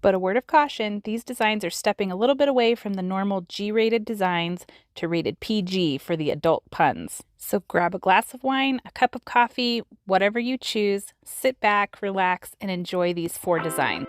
But a word of caution, these designs are stepping a little bit away from the normal G-rated designs to rated PG for the adult puns. So grab a glass of wine, a cup of coffee, whatever you choose, sit back, relax, and enjoy these 4 designs.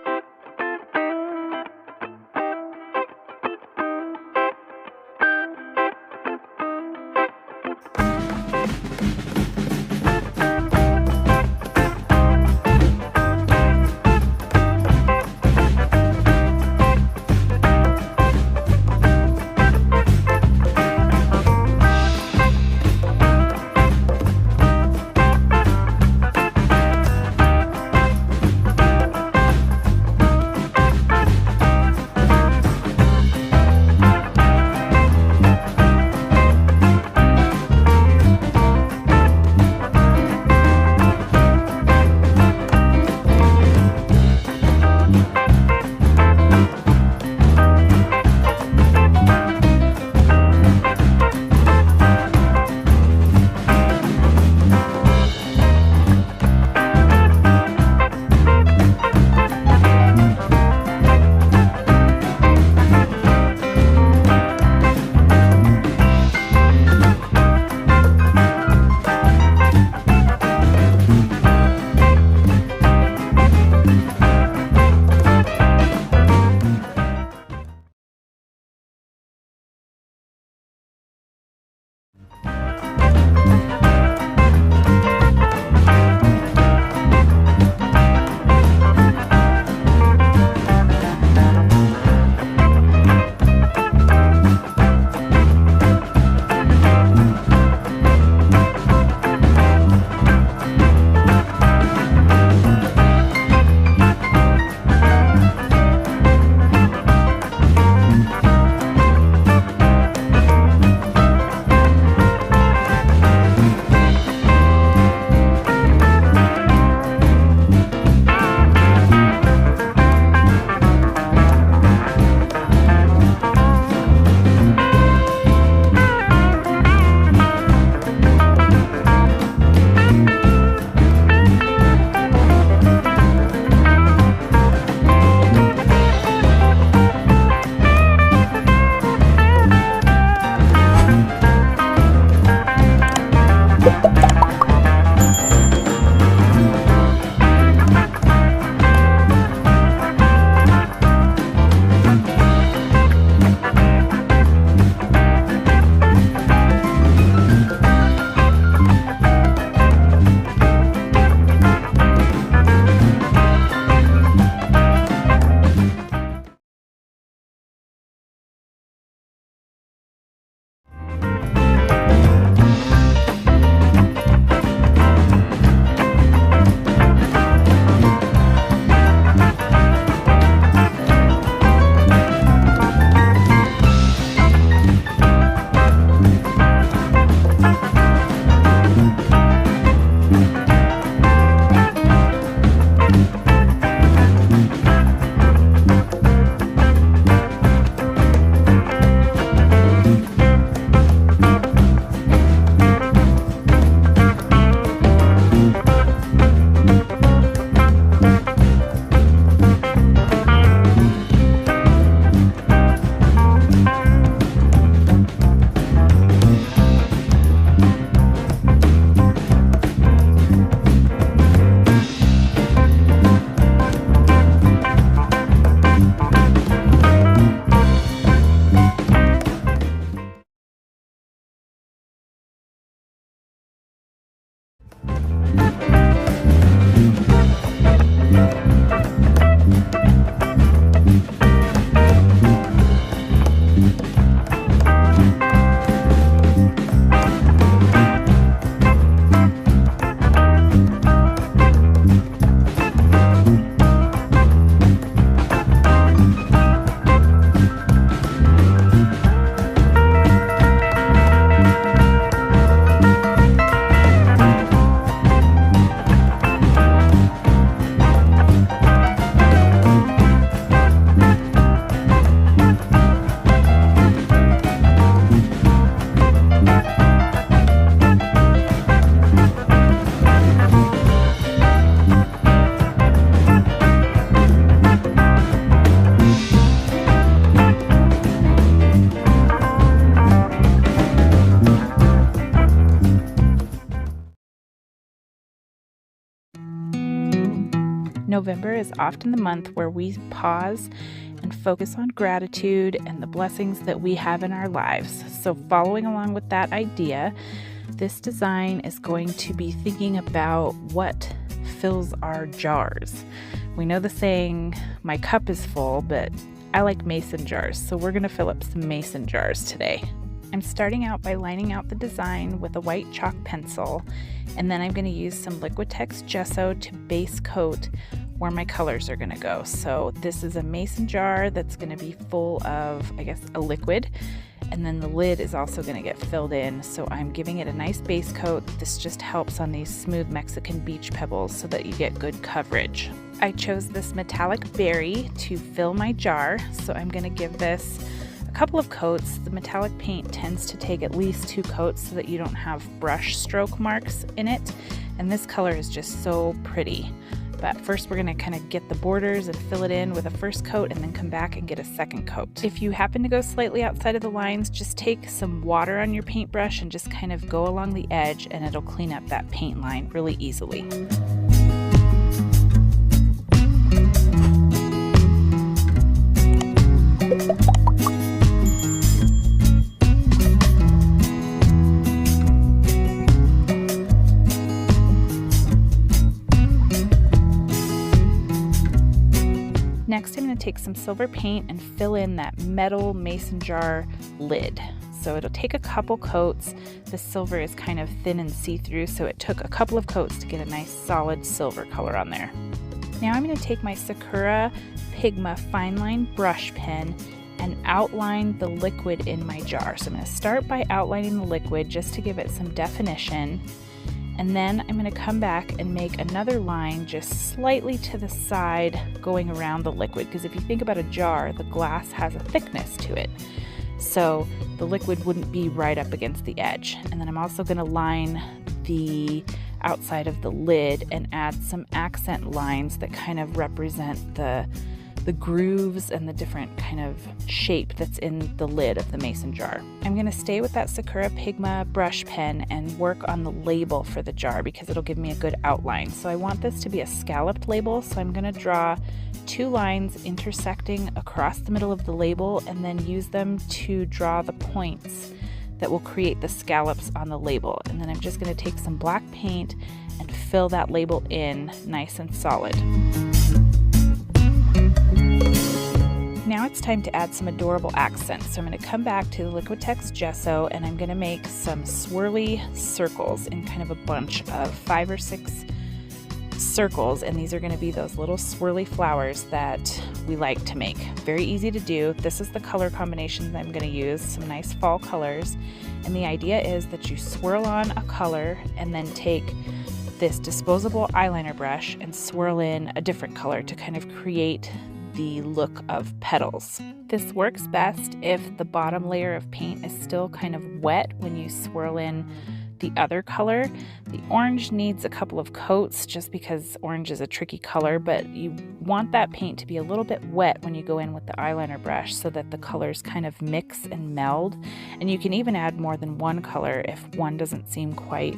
November is often the month where we pause and focus on gratitude and the blessings that we have in our lives. So following along with that idea, this design is going to be thinking about what fills our jars. We know the saying, my cup is full, but I like mason jars, so we're going to fill up some mason jars today. I'm starting out by lining out the design with a white chalk pencil, and then I'm going to use some Liquitex gesso to base coat where my colors are going to go. So this is a mason jar that's going to be full of, a liquid, and then the lid is also going to get filled in. So I'm giving it a nice base coat. This just helps on these smooth Mexican beach pebbles so that you get good coverage. I chose this metallic berry to fill my jar, so I'm going to give this couple of coats. The metallic paint tends to take at least 2 coats so that you don't have brush stroke marks in it, and this color is just so pretty. But first we're going to kind of get the borders and fill it in with a first coat and then come back and get a second coat. If you happen to go slightly outside of the lines, just take some water on your paintbrush and just kind of go along the edge, and it'll clean up that paint line really easily. Next, I'm going to take some silver paint and fill in that metal mason jar lid. So it'll take a couple coats. The silver is kind of thin and see-through, so it took a couple of coats to get a nice solid silver color on there. Now I'm going to take my Sakura Pigma fine line brush pen and outline the liquid in my jar. So I'm going to start by outlining the liquid just to give it some definition. And then I'm going to come back and make another line just slightly to the side going around the liquid, because if you think about a jar, the glass has a thickness to it. So the liquid wouldn't be right up against the edge. And then I'm also going to line the outside of the lid and add some accent lines that kind of represent the grooves and the different kind of shape that's in the lid of the mason jar. I'm going to stay with that Sakura Pigma brush pen and work on the label for the jar because it'll give me a good outline. So I want this to be a scalloped label, so I'm going to draw 2 lines intersecting across the middle of the label and then use them to draw the points that will create the scallops on the label. And then I'm just going to take some black paint and fill that label in nice and solid. Now it's time to add some adorable accents. So I'm going to come back to the Liquitex gesso and I'm going to make some swirly circles in kind of a bunch of 5 or 6 circles, and these are going to be those little swirly flowers that we like to make. Very easy to do. This is the color combination that I'm going to use, some nice fall colors, and the idea is that you swirl on a color and then take this disposable eyeliner brush and swirl in a different color to kind of create the look of petals. This works best if the bottom layer of paint is still kind of wet when you swirl in the other color. The orange needs a couple of coats just because orange is a tricky color, but you want that paint to be a little bit wet when you go in with the eyeliner brush so that the colors kind of mix and meld. And you can even add more than one color if one doesn't seem quite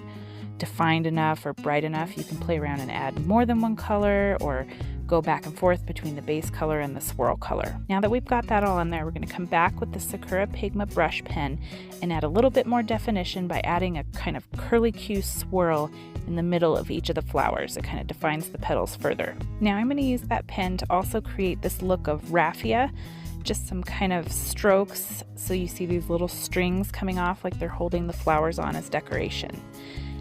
defined enough or bright enough. You can play around and add more than one color or go back and forth between the base color and the swirl color. Now that we've got that all in there, we're going to come back with the Sakura Pigma brush pen and add a little bit more definition by adding a kind of curlicue swirl in the middle of each of the flowers. It kind of defines the petals further. Now I'm going to use that pen to also create this look of raffia, just some kind of strokes so you see these little strings coming off like they're holding the flowers on as decoration.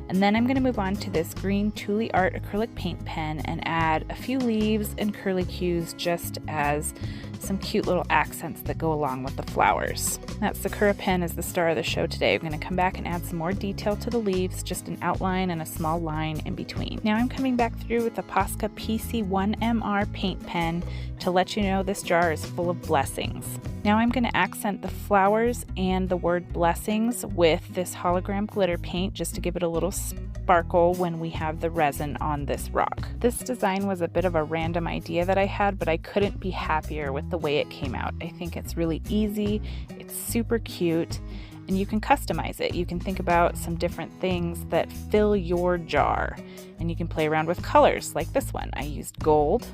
And then I'm going to move on to this green Thule Art acrylic paint pen and add a few leaves and curlicues just as some cute little accents that go along with the flowers. That Sakura pen is the star of the show today. I'm going to come back and add some more detail to the leaves, just an outline and a small line in between. Now I'm coming back through with the Posca PC1MR paint pen to let you know this jar is full of blessings. Now I'm going to accent the flowers and the word blessings with this hologram glitter paint just to give it a little sparkle when we have the resin on this rock. This design was a bit of a random idea that I had, but I couldn't be happier with the way it came out. I think it's really easy, it's super cute, And you can customize it. You can think about some different things that fill your jar. And you can play around with colors like this one. I used gold,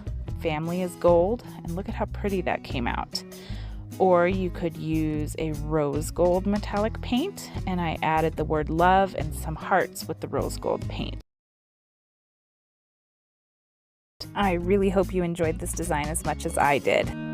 family is gold, and look at how pretty that came out. Or you could use a rose gold metallic paint, and I added the word love and some hearts with the rose gold paint. I really hope you enjoyed this design as much as I did.